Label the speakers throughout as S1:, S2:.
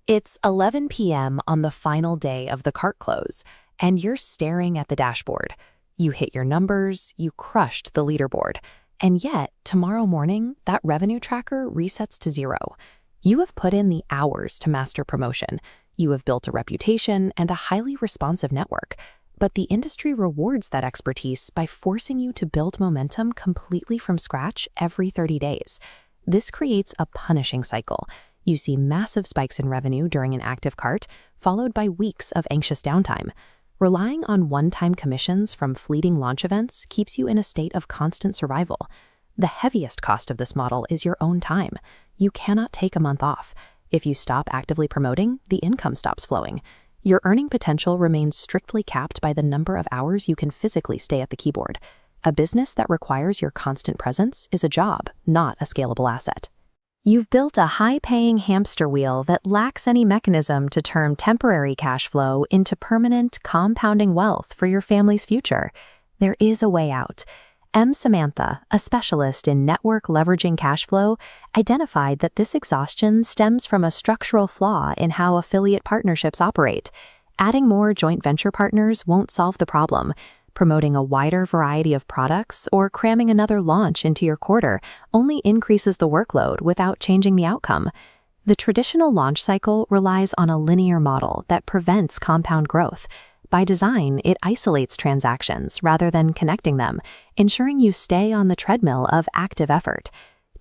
S1: It's 11 p.m. on the final day of the cart close, and you're staring at the dashboard. You hit your numbers, you crushed the leaderboard, and yet tomorrow morning, that revenue tracker resets to zero. You have put in the hours to master promotion. You have built a reputation and a highly responsive network, but the industry rewards that expertise by forcing you to build momentum completely from scratch every 30 days. This creates a punishing cycle. You see massive spikes in revenue during an active cart, followed by weeks of anxious downtime. Relying on one-time commissions from fleeting launch events keeps you in a state of constant survival. The heaviest cost of this model is your own time. You cannot take a month off. If you stop actively promoting, the income stops flowing. Your earning potential remains strictly capped by the number of hours you can physically stay at the keyboard. A business that requires your constant presence is a job, not a scalable asset. You've built a high-paying hamster wheel that lacks any mechanism to turn temporary cash flow into permanent, compounding wealth for your family's future. There is a way out. MzSamantha, a specialist in network leveraging cash flow, identified that this exhaustion stems from a structural flaw in how affiliate partnerships operate. Adding more joint venture partners won't solve the problem. Promoting a wider variety of products or cramming another launch into your quarter only increases the workload without changing the outcome. The traditional launch cycle relies on a linear model that prevents compound growth. By design, it isolates transactions rather than connecting them, ensuring you stay on the treadmill of active effort.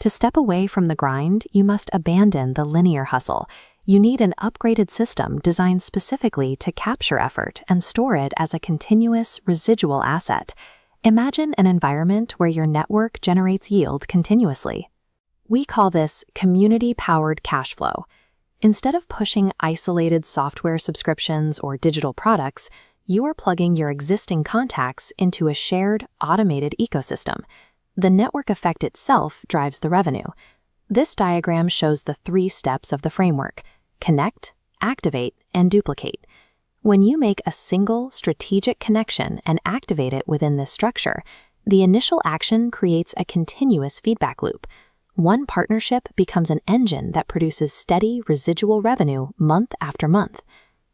S1: To step away from the grind, you must abandon the linear hustle. You need an upgraded system designed specifically to capture effort and store it as a continuous, residual asset. Imagine an environment where your network generates yield continuously. We call this community-powered cash flow. Instead of pushing isolated software subscriptions or digital products, you are plugging your existing contacts into a shared, automated ecosystem. The network effect itself drives the revenue. This diagram shows the 3 steps of the framework: connect, activate, and duplicate. When you make a single strategic connection and activate it within this structure, the initial action creates a continuous feedback loop. One partnership becomes an engine that produces steady residual revenue month after month.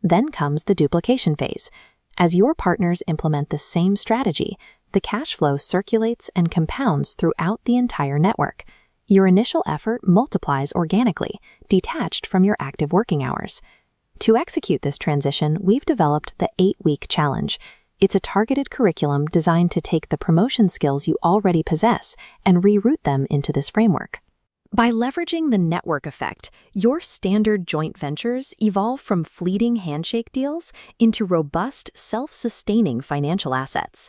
S1: Then comes the duplication phase. As your partners implement the same strategy, the cash flow circulates and compounds throughout the entire network. Your initial effort multiplies organically, detached from your active working hours. To execute this transition, we've developed the 8-week challenge. It's a targeted curriculum designed to take the promotion skills you already possess and reroute them into this framework. By leveraging the network effect, your standard joint ventures evolve from fleeting handshake deals into robust, self-sustaining financial assets.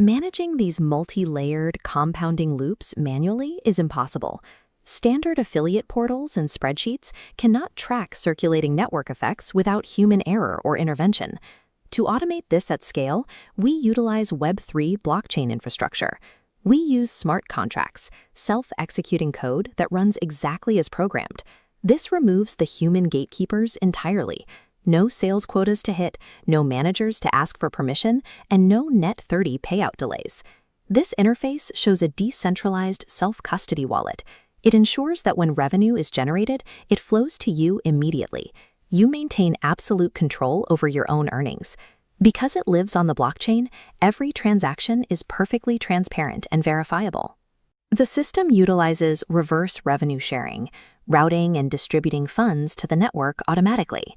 S1: Managing these multi-layered, compounding loops manually is impossible. Standard affiliate portals and spreadsheets cannot track circulating network effects without human error or intervention. To automate this at scale, we utilize Web3 blockchain infrastructure. We use smart contracts, self-executing code that runs exactly as programmed. This removes the human gatekeepers entirely. No sales quotas to hit, no managers to ask for permission, and no net 30 payout delays. This interface shows a decentralized self-custody wallet. It ensures that when revenue is generated, it flows to you immediately. You maintain absolute control over your own earnings. Because it lives on the blockchain, every transaction is perfectly transparent and verifiable. The system utilizes reverse revenue sharing, routing and distributing funds to the network automatically.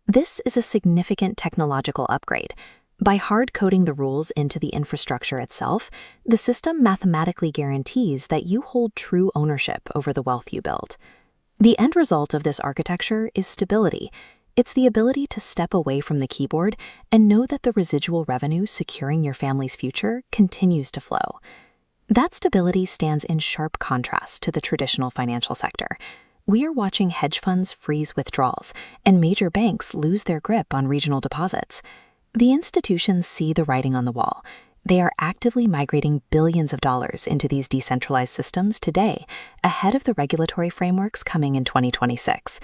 S1: This is a significant technological upgrade. By hard-coding the rules into the infrastructure itself, the system mathematically guarantees that you hold true ownership over the wealth you build. The end result of this architecture is stability. It's the ability to step away from the keyboard and know that the residual revenue securing your family's future continues to flow. That stability stands in sharp contrast to the traditional financial sector. We are watching hedge funds freeze withdrawals and major banks lose their grip on regional deposits. The institutions see the writing on the wall. They are actively migrating billions of dollars into these decentralized systems today, ahead of the regulatory frameworks coming in 2026.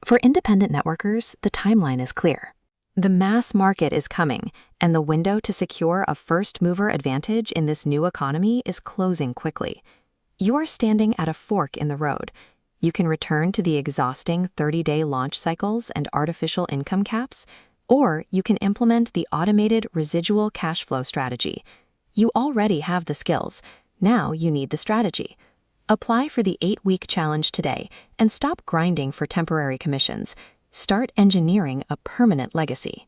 S1: For independent networkers, the timeline is clear. The mass market is coming, and the window to secure a first-mover advantage in this new economy is closing quickly. You are standing at a fork in the road. You can return to the exhausting 30-day launch cycles and artificial income caps, or you can implement the automated residual cash flow strategy. You already have the skills. Now you need the strategy. Apply for the 8-week challenge today and stop grinding for temporary commissions. Start engineering a permanent legacy.